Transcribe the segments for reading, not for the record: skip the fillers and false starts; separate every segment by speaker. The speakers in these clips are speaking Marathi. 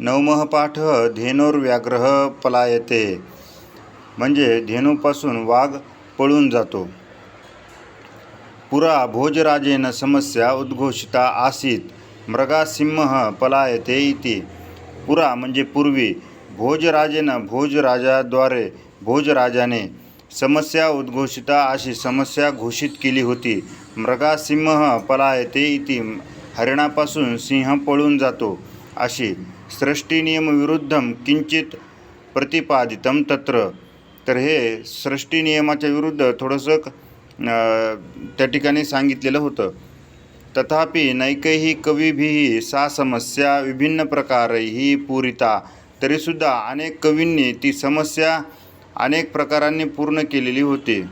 Speaker 1: नवमः पाठ धेनुर्व्याघ्रः पलायते, म्हणजे धेनूपासून वाघ पळून जातो. पुरा भोजराजेन समस्या उद्घोषिता आसीत् मृगा सिंह पलायते इति. पुरा म्हणजे पूर्वी, भोजराजाद्वारे भोजराजाने समस्या उद्घोषिता अशी समस्या घोषित केली होती. मृगा सिंह पलायते इति, हरिणापासून सिंह पळून जातो अशी. सृष्टिनियमविरुद्धं किंचित प्रतिपादितं तत्र. तर हे सृष्टिनियमाच्या विरुद्ध थोडंसं त्या ठिकाणी सांगितलेलं होतं. तथापि नैकैः कविभिः सा समस्या विभिन्न प्रकारैः पूरिता. तरीसुद्धा अनेक कवींनी ती समस्या अनेक प्रकारांनी पूर्ण केलेली होती.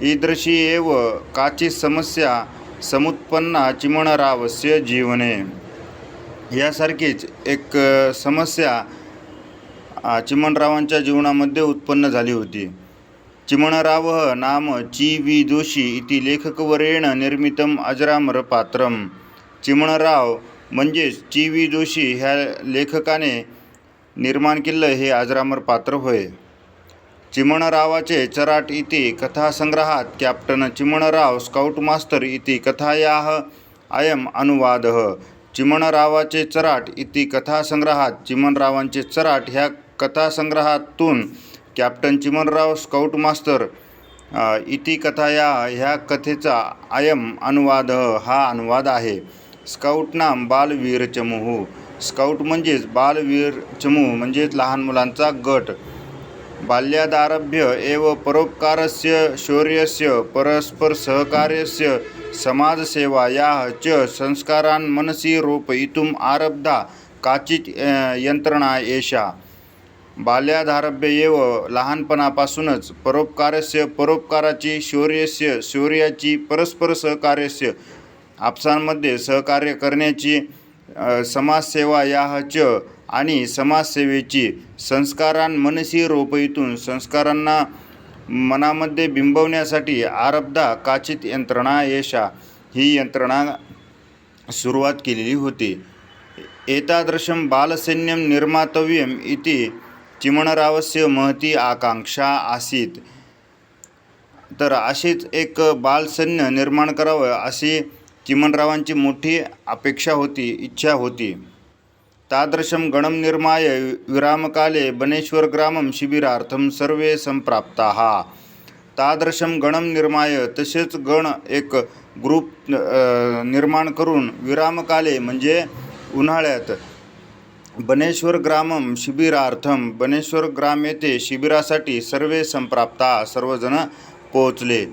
Speaker 1: ईदृशी एव काचित् समस्या समुत्पन्ना चिमणरावस्य जीवने. यासारखीच एक समस्या चिमणरावांच्या जीवनामध्ये उत्पन्न झाली होती. चिमणरावः नाम ची वी जोशी इति लेखकवर्येण निर्मितम् अजरामरपात्रम्. चिमणराव म्हणजेच ची वी जोशी ह्या लेखकाने निर्माण केलेलं हे अजरामर पात्र होय. चिमणरावाचे चराट इति कथासंग्रहात कॅप्टन चिमणराव स्काउट मास्तर इति कथायाः अयम् अनुवादः. चिमणरावाचे चराट इति कथासंग्रहात चिमणरावांचे चराट ह्या कथासंग्रहातून कॅप्टन चिमणराव स्काउट मास्तर इति कथाया ह्या कथेचा अयम अनुवाद हा अनुवाद आहे. स्काउट नाम बालवीर चमूह. स्काउट म्हणजेच बालवीर चमूह म्हणजेच लहान मुलांचा गट. बाल्यादारभ्य एव परोपकारस्य शौर्यस्य परस्परसहकार्यस्य समाजसेवायाः च संस्कारान् मनसि रोपयितुम् आरब्धा काचित् यंत्रणा एषा. बाल्यादारभ्य एव लहानपणापासूनच परोपकारस्य परोपकाराची, शौर्यस्य शौर्याची, परस्पर सहकार्यस्य आपसांमध्ये सहकार्य करण्याची, समाजसेवायाः च आणि समाजसेवेची, संस्कारान् मनसि रोपयितून संस्कारांना मनामध्ये बिंबवण्यासाठी आरब्धा काचित यंत्रणा एषा ही यंत्रणा सुरुवात केलेली होती. एतादृशं बालसैन्यं निर्मातव्यम् इति चिमणरावस्य महती आकांक्षा आसीत्. तर अशीच एक बालसैन्य निर्माण करावं अशी चिमणरावांची मोठी अपेक्षा होती, इच्छा होती. तादृशं गणं निर्माय विरामकाले बनेश्वर ग्रामं शिबिरार्थं सर्वे संप्राप्ताः. तादृशं गणं निर्माय, तसेच गण एक ग्रुप निर्माण करून विरामकाले म्हणजे उन्हाळ्यात बनेश्वर ग्रामं शिबिरार्थं बनेश्वर ग्राम येथे शिबिरासाठी सर्वे संप्राप्ता सर्वजण पोहोचले.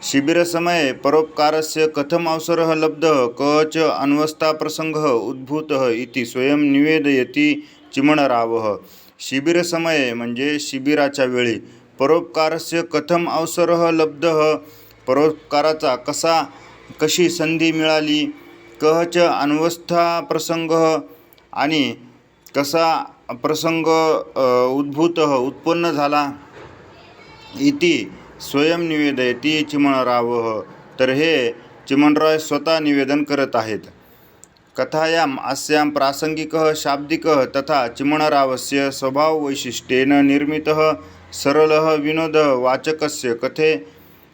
Speaker 1: शिबिरसमये परोपकारस्य कथम अवसरः लब्धः कः च अन्वस्थाप्रसंगः उद्भूतः इति स्वयं निवेदयति चिमणरावः. शिबिरसमये म्हणजे शिबिराच्या वेळी परोपकारस्य कथम अवसरः लब्धः परोपकाराचा कशी संधी मिळाली, कः च अन्वस्थाप्रसंगः आणि कसा प्रसंग उद्भूतः उत्पन्न झाला, इति स्वयं निवेदयति चिमणरावः. तर हे चिमणराव स्वतः निवेदन करत आहेत. कथायाम् अस्यां प्रासंगिकः शाब्दिकः तथा चिमणरावस्य स्वभाववैशिष्ट्येन निर्मितः सरलः विनोदः वाचकस्य कथे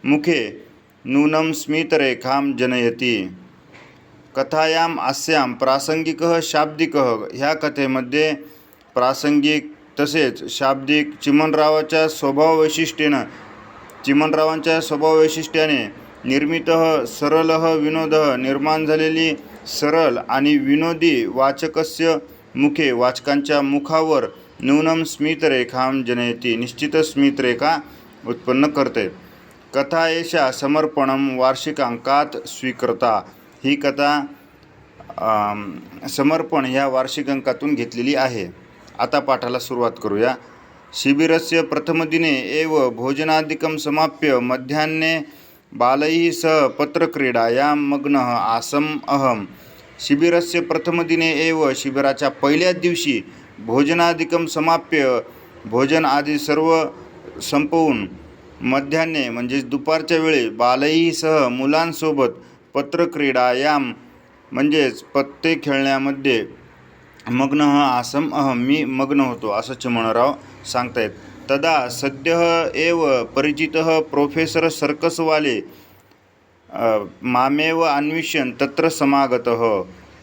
Speaker 1: मुखे नूनं स्मितरेखां जनयति. कथायाम् अस्यां प्रासंगिकः शाब्दिकः ह्या कथेमध्ये प्रासंगिक तसेच शाब्दिक चिमणरावाच्या स्वभाववैशिष्ट्याने निर्मितः सरलः विनोदः निर्माण झालेली सरळ आणि विनोदी वाचकस्य मुखे वाचकांच्या मुखावर नूनं स्मितरेखां जनयति निश्चित स्मितरेखा उत्पन्न करते. कथा एषा समर्पणं वार्षिकांकात स्वीकृता. ही कथा समर्पण ह्या वार्षिक अंकातून घेतलेली आहे. आता पाठाला सुरुवात करूया. शिबिरस्य प्रथमदिने एव भोजनादिकं समाप्य मध्याह्ने बालैः सह पत्रक्रीडायां मग्नः आसम् अहम्. शिबिरस्य प्रथमदिने एव शिबिराच्या पहिल्याच दिवशी भोजनादिकं समाप्य भोजन आदी सर्व संपवून मध्याह्ने म्हणजेच दुपारच्या वेळी बालैः सह मुलांसोबत पत्रक्रीडायां म्हणजेच पत्ते खेळण्यामध्ये मग्नः आसम अहम, मी मग्न होतो असं चिमणराव सांगतायत. तदा सद्यः एव परिचितः प्रोफेसर सर्कसवाले मामेव अन्विष्यन् तत्र समागतः.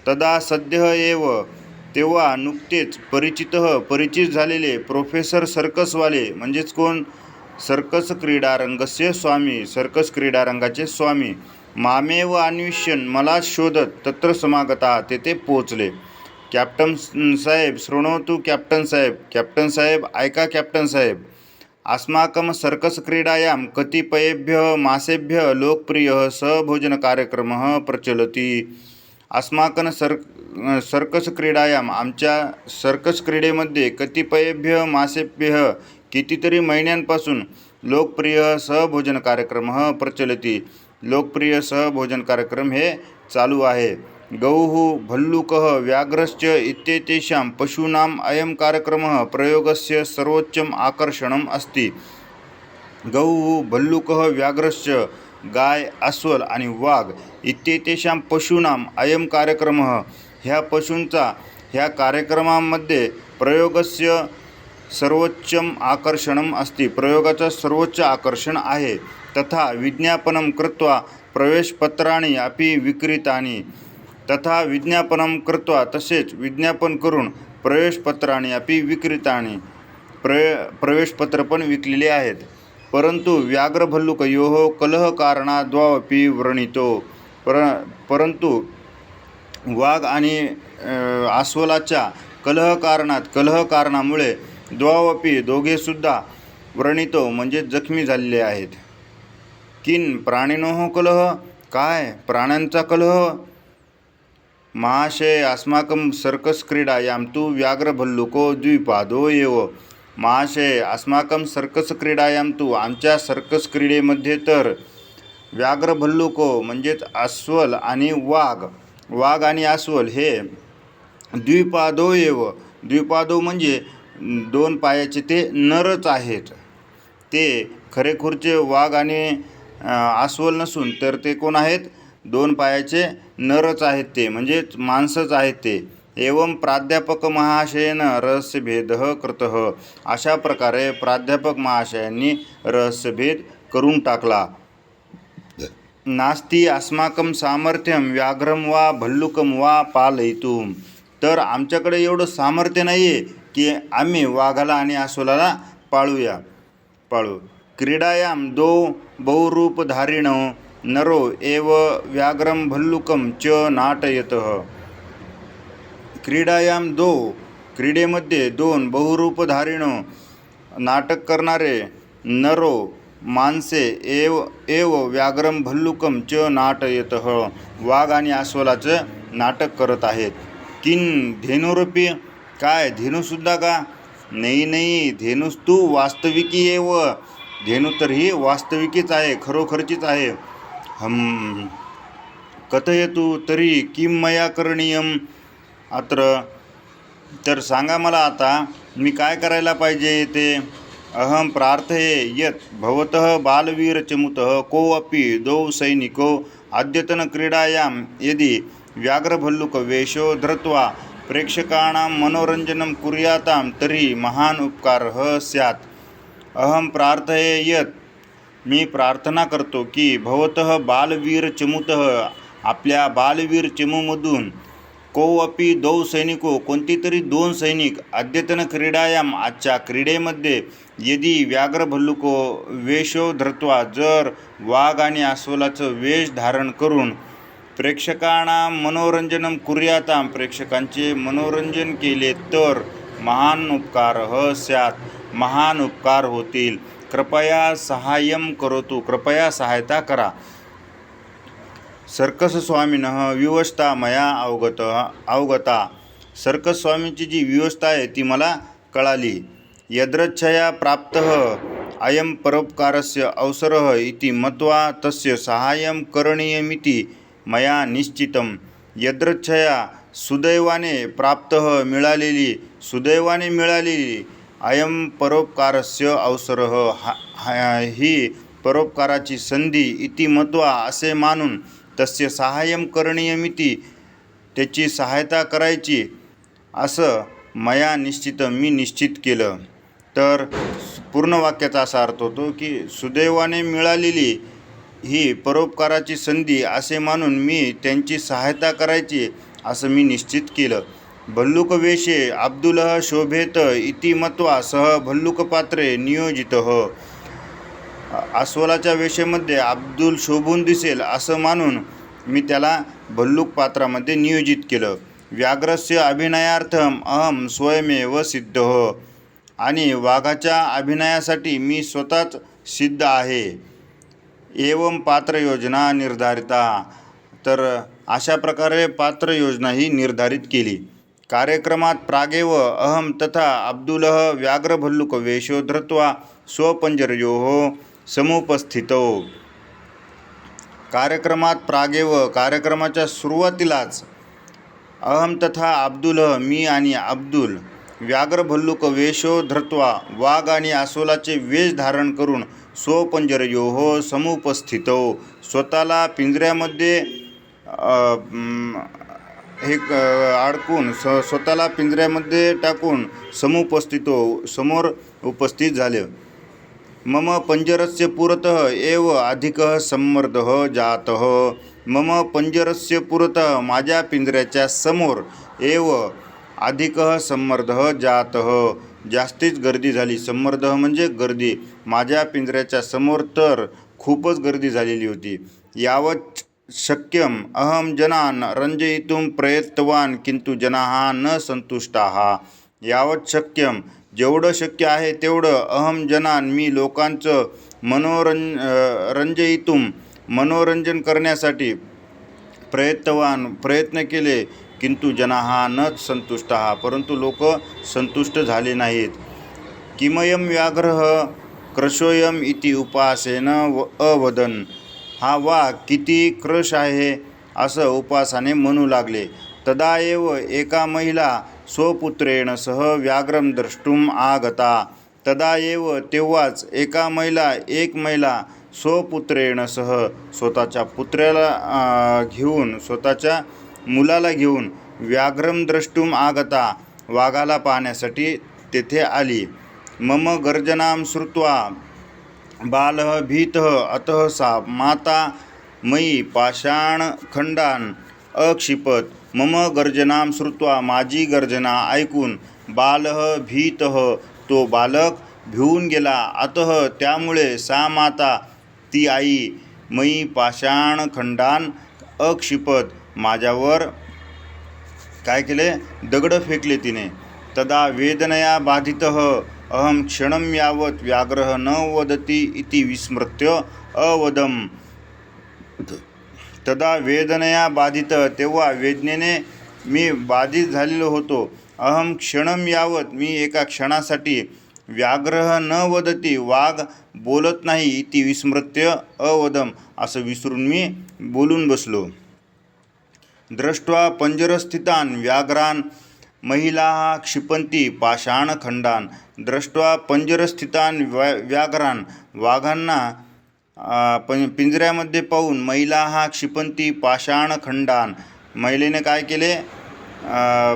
Speaker 1: तदा सद्यः एव, तेव्हा नुकतेच, परिचित झालेले प्रोफेसर सर्कसवाले म्हणजेच कोण? सर्कस क्रीडारंगस्य स्वामी, सर्कस क्रीडारंगाचे स्वामी. मामेव अन्विष्यन्, मला शोधत, तत्र समागता, तेथे पोचले. कॅप्टन साहेब शृणोतु कॅप्टन साहेब, कॅप्टन साहेब ऐका कॅप्टन साहेब. अस्माकं सर्कस क्रीडायां कतिपयेभ्यः मासेभ्यः लोकप्रियः सहभोजनकार्यक्रमः प्रचलति. अस्माकं सर्कस क्रीडायां, आमच्या सर्कस क्रीडेमध्ये कतिपयेभ्यः मासेभ्यः, कितीतरी महिन्यांपासून लोकप्रिय सहभोजन कार्यक्रमः प्रचलति, लोकप्रिय सहभोजन कार्यक्रम हे चालू आहे. गौः भल्लूकः व्याघ्रश्च इत्येतेषां पशूनाम् अयं कार्यक्रमः प्रयोगस्य सर्वोच्चम् आकर्षणम् अस्ति. गौः भल्लूकः व्याघ्रश्च, गाय, अस्वल आणि वाघ इत्येतेषां पशूनाम् अयं कार्यक्रमः, ह्या पशूंचा ह्या कार्यक्रमामध्ये प्रयोगस्य सर्वोच्चम आकर्षणम् अस्ति, प्रयोगाचं सर्वोच्च आकर्षण आहे. तथा विज्ञापनं कृत्वा प्रवेशपत्राणि अपि विक्रीतानि, तथा विज्ञापनं कृत्वा, तसेच विज्ञापन करून, प्रवेशपत्राणि अपि विक्रीतानि, प्रवेशपत्र पण विकलेले आहेत. परंतु व्याघ्रभल्लुकयोः कलहकारणाद्वावपि व्रणितो, परंतु वाघ आणि अस्वलाच्या कलहकारणामुळे द्वावपि, दोघेसुद्धा, व्रणितो म्हणजे जखमी झालेले आहेत. किन प्राणिनोः कलह, काय प्राण्यांचा कलह? महाशय अस्माकं सर्कस क्रीडायां तु व्याघ्रभल्लुको द्विपादो एव. महाशय अस्माकं सर्कस क्रीडायां तु, आमच्या सर्कस क्रीडेमध्ये तर, व्याघ्रभल्लुको म्हणजेच अस्वल आणि वाघ आणि अस्वल हे द्विपादो एव, द्विपादो म्हणजे दोन पायाचे ते नरच आहेत. ते खरेखुरचे वाघ आणि अस्वल नसून तर ते कोण आहेत? दोन पायाचे नरच आहेत, ते म्हणजेच माणसंच आहेत ते. एवं प्राध्यापक महाशयेन रहस्यभेदः कृतः, अशा प्रकारे प्राध्यापक महाशयांनी रहस्यभेद करून टाकला. नास्ति अस्माकं सामर्थ्यं व्याघ्रं वा भल्लुकं वा पालयितुं, तर आमच्याकडे एवढं सामर्थ्य नाही आहे की आम्ही वाघाला आणि अस्वलाला पाळू. क्रीडायां द्वौ बहुरूपधारिणो नरो एव व्याघ्रं भल्लुकं च नाटयतः. क्रीडायां द्वौ, क्रीडेमध्ये दोन, बहुरूपधारिणो नाटक करणारे, नरो माणसे, एव व्याघ्रं भल्लुकं च नाटयतः, वाघ आणि अस्वलाचं नाटक करत आहेत. किन धेनुरूपी, काय धेनूसुद्धा का? नाही, धेनूस तू वास्तविकी एव, धेनू तर ही वास्तविकीच आहे, खरोखरचीच आहे. कथयतु तरी किं मया करणीयम् अत्र, तर सांगा मला आता मी काय करायला पाहिजे ते. अहम प्रार्थये यत् भवतः बालवीरचमुतः कोऽपि द्वौ सैनिको अद्यतन क्रीडायां यदि व्याघ्रभल्लुकवेषो धृत्वा प्रेक्षकाणां मनोरंजनं कुर्यातां तर्हि महान् उपकारः स्यात्. अहम प्रार्थये यत्, मी प्रार्थना करतो की, भवतः बालवीरचमूतः, आपल्या बालवीर चमूमधून, कोऽपि द्वौ सैनिको, कोणतीतरी दोन सैनिक, अद्यतन क्रीडायां, आजच्या क्रीडेमध्ये, यदि व्याघ्रभल्लुको वेषो धृत्वा, जर वाघ आणि अस्वलाचं वेष धारण करून, प्रेक्षकांना मनोरंजनं कुर्यातां, प्रेक्षकांचे मनोरंजन केले तर, महान उपकारः स्यात्, महान उपकार होतील. कृपया सहाय्यं करोतु, कृपया सहायता करा. सर्कस स्वामिनः व्यवस्था मया अवगता, सर्कस स्वामींची जी व्यवस्था आहे ती मला कळाली. यदृच्छया प्राप्तः अयं परोपकारस्य अवसरः इति मत्वा तस्य सहाय्यं करणीयमिति मया निश्चितं. यदृच्छया, सुदैवाने, प्राप्तः सुदैवाने मिळालेली, अयं परोपकारस्य अवसरः, ही परोपकाराची संधी, इति मत्वा असे मानून, तस्य सहाय्यं करणीयमिति त्याची सहायता करायची, असं मया निश्चित मी निश्चित केलं. तर पूर्ण वाक्याचा असा अर्थ होतो की सुदैवाने मिळालेली ही परोपकाराची संधी असे मानून मी त्यांची सहायता करायची असं मी निश्चित केलं. भल्लुक वेषे अब्दुलः शोभेत इति मत्वा सह भल्लुकपात्रे नियोजितः. अस्वलाच्या वेषेमध्ये अब्दुल शोभून दिसेल असं मानून मी त्याला भल्लुक पात्रामध्ये नियोजित केलं. व्याघ्रस्य अभिनयार्थम अहम स्वयमेव सिद्धः. आणि वाघाच्या अभिनयासाठी मी स्वतःच सिद्ध आहे. एवं पात्रयोजना निर्धारिता. तर अशा प्रकारे पात्रयोजना ही निर्धारित केली. कार्यक्रमात प्रागेव अहम तथा अब्दुलः व्याघ्रभल्लुकवेषो धृत्वा स्वपंजरयोः समुपस्थितौ. कार्यक्रमात प्रागेव कार्यक्रमाच्या सुरुवातीलाच अहम तथा अब्दुलः मी आणि अब्दुल व्याघ्रभल्लुकवेषो धृत्वा वाघ आणि अस्वलाचे वेष धारण करून स्वपंजरयोः समुपस्थितौ स्वतःला पिंजऱ्यामध्ये अडकून स्वतःला पिंजऱ्यामध्ये टाकून समुपस्थितो समोर उपस्थित झाले. मम पंजरस्य पुरतः एव अधिकः सम्मर्दः जातः. मम पंजरस्य पुरतः माझ्या पिंजऱ्याच्या समोर एव अधिकः सम्मर्दः जातः जास्तीच गर्दी झाली. सम्मर्दः म्हणजे गर्दी. माझ्या पिंजऱ्याच्या समोर तर खूपच गर्दी झालेली होती. यावत् शक्यम अहम जनान रंजयितुम प्रयत्तवान किंतु जनाः न संतुष्टाः. यावत् शक्यम जेवढं शक्य आहे तेवढं अहम जनान मी लोकांचं रंजयितुम मनोरंजन करण्यासाठी प्रयत्न केले. किंतु जनाः न संतुष्टाः परंतु लोक संतुष्ट झाले नाहीत. किमयं व्याघ्रः क्रशोयम इति उपासेन अवदन. हा वाघ किती क्रश आहे असं उपासाने म्हणू लागले. तदा एव एका महिला स्वपुत्रेण सह व्याघ्रम द्रष्टुम आगता. तदा एव तेव्हाच एक महिला स्वपुत्रेण सह स्वतःच्या पुत्राला घेऊन स्वतःच्या मुलाला घेऊन व्याघ्रम द्रष्टुम आगता वाघाला पाहण्यासाठी तेथे आली. मम गर्जनां श्रुत्वा बालः भीतः अतः सा माता मयी पाषाणखंडान अक्षिपत. मम गर्जनां श्रुत्वा माझी गर्जना ऐकून बालः भीतः तो बालक भिवून गेला. अतः त्यामुळे सा माता ती आई मयी पाषाणखंडान अक्षिपत माझ्यावर काय केले दगड फेकले तिने. तदा वेदनया बाधितः अहम क्षणं यावत् व्याघ्रः न वदति इति विस्मृत्य अवदम. तदा वेदनया बाधितः तेव्हा वेदनेने मी बाधित झालेलो होतो. अहम क्षणं यावत मी एका क्षणासाठी व्याघ्रः न वदति वाघ बोलत नाही इति विस्मृत्य अवदम असं विसरून मी बोलून बसलो. दृष्ट्वा पंजरस्थितान व्याघ्रान महिलाः क्षिपन्ति पाषाणखंडान. दृष्ट्वा पंजरस्थितान व्याघ्रान वाघांना पिंजऱ्यामध्ये पाहून महिलाः क्षिपन्ति पाषाणखंडान. महिलेने काय केले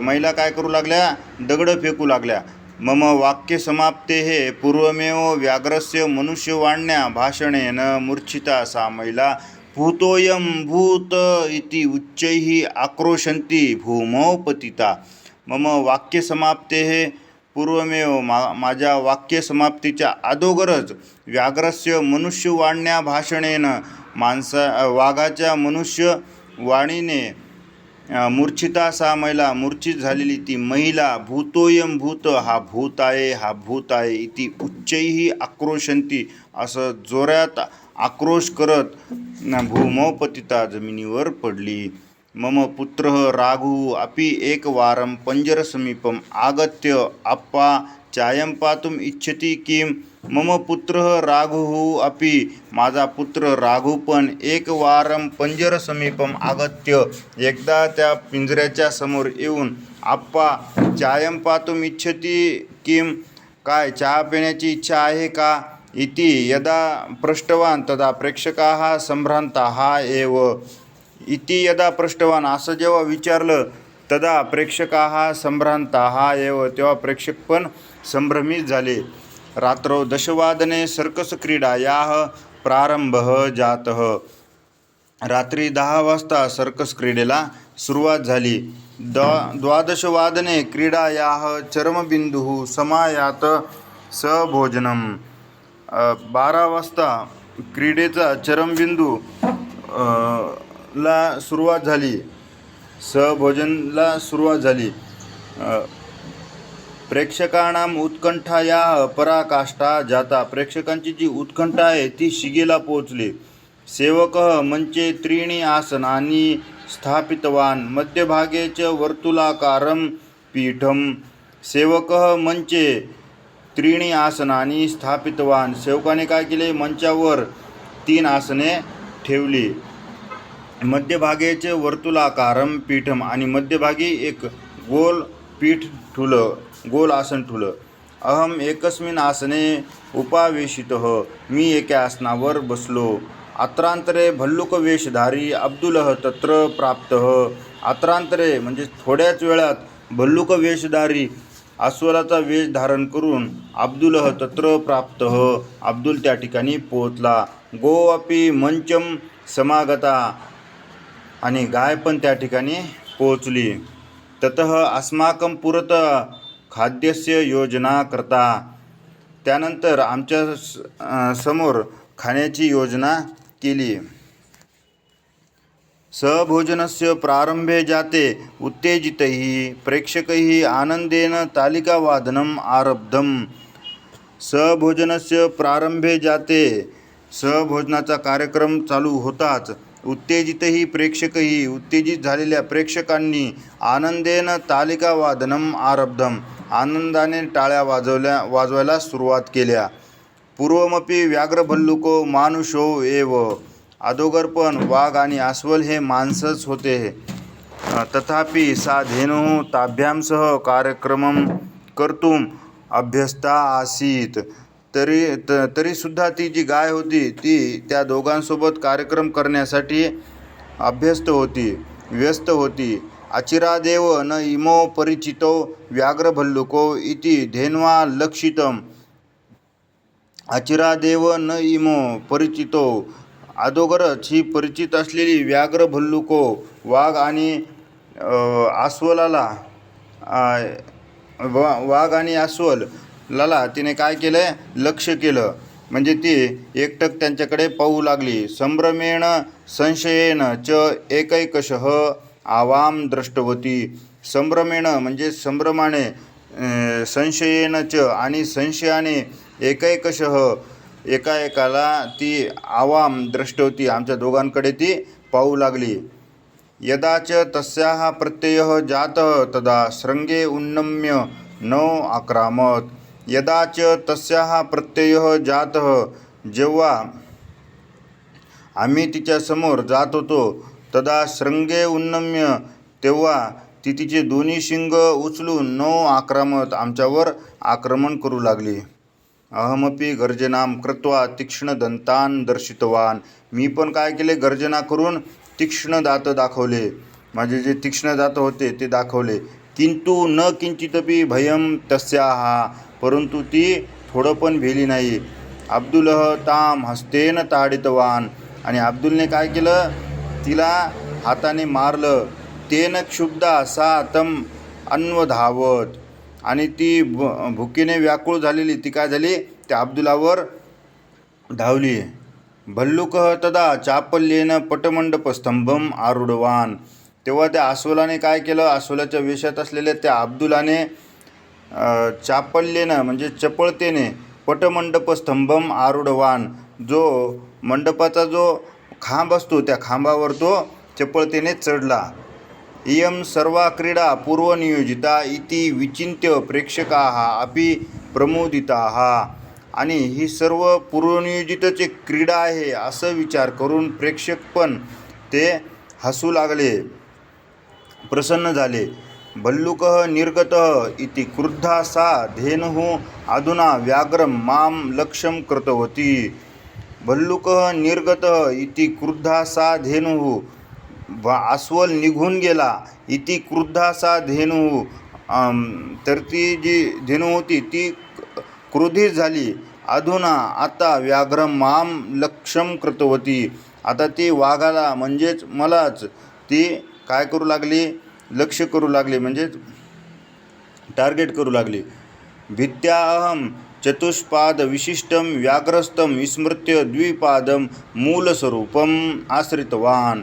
Speaker 1: महिला काय करू लागल्या दगड फेकू लागल्या. मम वाक्य समाप्तेः पूर्वमेव व्याघ्रस्य मनुष्यवाण्या भाषणेन मूर्छिता सा महिला भूतोयम भूत इति उच्चैः आक्रोशन्ति भूमौ पतिता. मम वाक्य समाप्तेः पूर्वमेव माझ्या वाक्य समाप्तीच्या अगोदरच व्याघ्रस्य मनुष्यवाण्या भाषणेन वाघाच्या मनुष्य वाणीने मूर्छिता सा महिला मूर्छित झालेली ती महिला भूतोयम भूत हा भूत आहे इति उच्चैः आक्रोशन्ति असं जोरात आक्रोश करत भूमौ पतिता जमिनीवर पडली. मम पुत्रः राघु अपि एकवारं पंजरसमीपम् आगत्य अप्पा चायं पातुम् इच्छति किम. मम पुत्रः राघुः अपि माझा पुत्र राघु पण एकवारं पंजरसमीपम् आगत्य एकदा त्या पिंजऱ्याच्या समोर येऊन अप्पा चायं पातुम् इच्छति किम काय चहा पिण्याची इच्छा आहे का इति यदा पृष्टवान तदा प्रेक्षकाः संभ्रांताः एव. इति यदा पृष्टवान असं जेव्हा विचारलं तदा प्रेक्षकाः संभ्रांताः एव, तेव्हा प्रेक्षक पण संभ्रमित झाले. रात्रौ 10 सर्कस क्रीडायाः प्रारंभः जातः. रात्री 10 वाजता सर्कस क्रीडेला सुरुवात झाली. 12 क्रीडायाः चरमबिंदुः समायात सभोजनम. 12 वाजता क्रीडेचा चरमबिंदू ला सुरुवात झाली. सभोजनला सुरुवात झाली. प्रेक्षकाणाम उत्कंठायाः पराकाष्ठा जाता. प्रेक्षकांची जी उत्कंठा आहे ती शिगेला पोहोचली. सेवकः मंचे 3 आसनानि स्थापितवान. मध्यभागे च वर्तुलाकारं पीठम. सेवकः मंचे 3 आसनानि स्थापितवान. सेवकाने काय केले, मंचावर 3 आसने ठेवली. मध्यभागेचे वर्तुलाकारं पीठम, आणि मध्यभागी एक गोल पीठ ठुलं, गोल आसन ठुलं. अहम एकस्मिन् आसने उपावेशितः. मी एका आसनावर बसलो. अत्रांतरे भल्लुकवेशधारी अब्दुलः तत्र प्राप्तः. अत्रांतरे म्हणजे थोड्याच वेळात भल्लुक वेशधारी अस्वलाचा वेश धारण करून अब्दुलः तत्र प्राप्तः. अब्दुल त्या ठिकाणी पोहोचला. गो अपि मंचम समागता, आणि गाय पण त्या ठिकाणी पोहोचली. ततः अस्माकं पुरतः खाद्यस्य योजना करता. त्यानंतर आमच्या समोर खाण्याची योजना केली. सभोजनस्य प्रारंभे जाते उत्तेजितैः प्रेक्षकैः आनंदेन तालिकावादनम् आरब्धम्. सभोजनस्य प्रारंभे जाते. सहभोजनाचा कार्यक्रम चालू होताच उत्तेजितही प्रेक्षकही, उत्तेजित झालेल्या प्रेक्षकांनी आनंदेन तालिकावादनम आरब्धम, आनंदाने टाळ्या वाजवायला सुरुवात केल्या. पूर्वमपि व्याघ्रभल्लुको मानुषो एव. अगोदर पण वाघ आणि अस्वल हे माणसंच होते. तथापि सा धेनुः ताभ्यां सह कार्यक्रमं कर्तुम् अभ्यस्ता आसीत. तरीसुद्धा ती जी गाय होती ती त्या दोघांसोबत कार्यक्रम करण्यासाठी अभ्यस्त होती, व्यस्त होती. अचिरादेव न इमो परिचितो व्याघ्रभल्लुको इति धेन्वा लक्षितम. अचिरादेव न इमो परिचितो, अगोदरच ही परिचित असलेली व्याघ्रभल्लुको वाघ आणि अस्वलाला, वाघ आणि अस्वल लाला तिने काय केलं, लक्ष केलं. म्हणजे ती एकटक त्यांच्याकडे पाहू लागली. संभ्रमेण संशयेन च एकैकशः आवाम दृष्टवती. संभ्रमेण म्हणजे संभ्रमाने, संशयेन च आणि संशयाने, एकैकशः एकाएकाला ती आवाम दृष्टवती आमच्या दोघांकडे ती पाहू लागली. यदा च तस्याः प्रत्ययः जातः तदा शृंगे उन्नम्य न आक्रामत. यदा च तस्याः प्रत्ययः जातः, जेव्हा आम्ही तिच्या समोर जात होतो, तदा शृंगे उन्नम्य, तेव्हा ती तिचे दोन्ही शिंग उचलून न आक्रामत, आमच्यावर आक्रमण करू लागली. अहमपि गर्जनां कृत्वा तीक्ष्णदंतान् दर्शितवान. मी पण काय केले, गर्जना करून तीक्ष्ण दात दाखवले. माझे जे तीक्ष्ण दात होते ते दाखवले. किंतु न किंचितपि भयं तस्याः, परंतु ती थोडं पण भेली नाही. अब्दुलः ताम हस्तेन ताडितवान, आणि अब्दुलने काय केलं, तिला हाताने मारलं. तेन क्षुब्धा सा तम अन्वधावत, आणि ती भुकीने व्याकुळ झालेली ती काय झाली, त्या अब्दुलावर धावली. भल्लुकः तदा चापल्येन पटमंडपस्तंभम आरूढवान. तेव्हा त्या अस्वलाने काय केलं, अस्वलाच्या वेशात असलेल्या त्या अब्दुलाने चापल्येनं म्हणजे चपळतेने पटमंडपस्तंभम आरूढवान, जो मंडपाचा जो खांब असतो त्या खांबावर तो चपळतेने चढला. इयं सर्वा क्रीडा पूर्वनियोजिता इति विचिन्त्य प्रेक्षकाः अपि प्रमोदिताः. आणि ही सर्व पूर्वनियोजितच एक क्रीडा आहे असं विचार करून प्रेक्षक पण ते हसू लागले, प्रसन्न झाले. भल्लुकः निर्गतः इति क्रुद्धा सा धेनुः अधुना व्याघ्रं मां लक्ष्यं कृतवती. भल्लुकः निर्गतः इति क्रुद्धा सा धेनुः, अस्वल निघून गेला. इति क्रुद्धासा धेनू. तर ती जी धेनू होती ती क्रोधित झाली. अधुना आता व्याघ्रम माम लक्ष्यम कृतवती. आता ती वाघाला म्हणजेच मलाच ती काय करू लागली, लक्ष्य करू लागली, म्हणजेच टार्गेट करू लागली. भित्याहम चतुष्पाद विशिष्टम व्याघ्रस्थम विस्मृत्य द्विपादम मूलस्वरूपम आश्रितवान.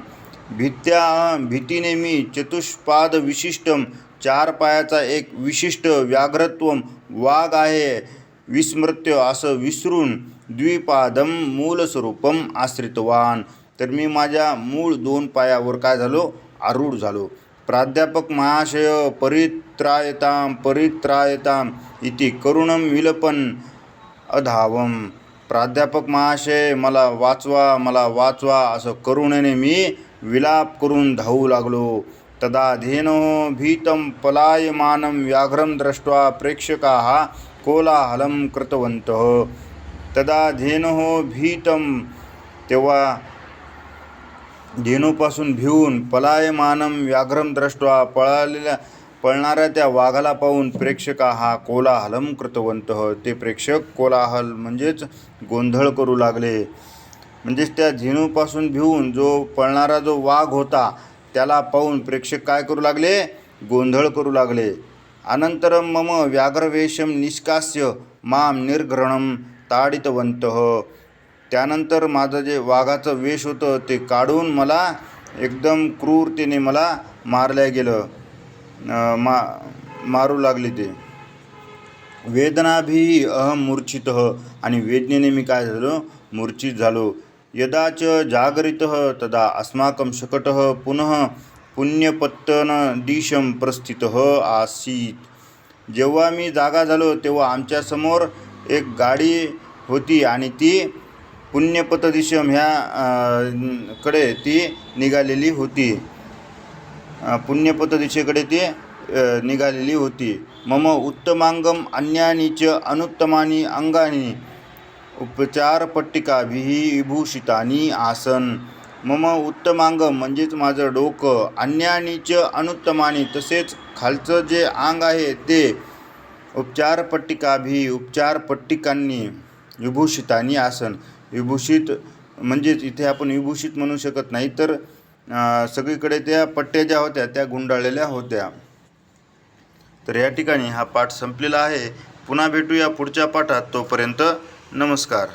Speaker 1: भीतीने मी चतुष्पाद विशिष्टम 4 पायाचा एक विशिष्ट व्याघ्रत्वम वाघ आहे विस्मृत्य असं विसरून द्विपादम मूलस्वरूपम आश्रितवान. तर मी माझ्या मूळ 2 पायावर काय झालो, आरूढ झालो. प्राध्यापक महाशय परित्रायताम इति करुणम विलपन अधावम. प्राध्यापक महाशय मला वाचवा असं करुणेने मी विलाप करून धावू लागलो. तदा धेनो भीतं पलायमानं व्याघ्रं दृष्ट्वा प्रेक्षकाः कोलाहलं कृतवन्तः. तदा धेनो भीतं, तेव्हा धेनूपासून भिवून पलायमानं व्याघ्रं दृष्ट्वा पळणाऱ्या त्या वाघाला पाहून प्रेक्षकाः कोलाहलं कृतवन्तः, ते प्रेक्षक कोलाहल म्हणजेच गोंधळ करू लागले. म्हणजेच त्या धेनूपासून भिवून जो पळणारा जो वाघ होता त्याला पाहून प्रेक्षक काय करू लागले, गोंधळ करू लागले. अनंतरम मम व्याघ्रवेशम निष्कास्य माम निर्घृणम ताडितवन्तः. त्यानंतर माझं जे वाघाचं वेश होतं ते काढून मला एकदम क्रूरतेने मला मारल्या गेलं, मारू लागले ते. वेदनाभिः अहम मूर्छितः, आणि वेदनेने मी काय झालो, मूर्छित झालो. यदा च जागरितः तदा अस्माकं शकटः पुनः पुण्यपत्तनदिशं प्रस्थितः आसीत्. जेव्हा मी जागा झालो तेव्हा आमच्यासमोर एक गाडी होती आणि ती पुण्यपत दिशम ह्या कडे ती निघालेली होती. पुण्यपत दिशेकडे ती निघालेली होती. मम उत्तमांगम अन्यानी च अनुत्तमानी अंगानी उपचारपट्टिकाभिः विभूषितानि आसन. मम उत्तमांगम म्हणजेच माझं डोकं, अन्यानी च अनुत्तमानी तसेच खालचं जे अंग आहे ते उपचारपट्टिकांनी विभूषितानि आसन. विभूषित म्हणजेच इथे आपण विभूषित म्हणू शकत नाही, तर सगळीकडे त्या पट्ट्या ज्या होत्या त्या गुंडाळलेल्या होत्या. तर या ठिकाणी हा पाठ संपलेला आहे. पुन्हा भेटूया पुढच्या पाठात. तोपर्यंत नमस्कार.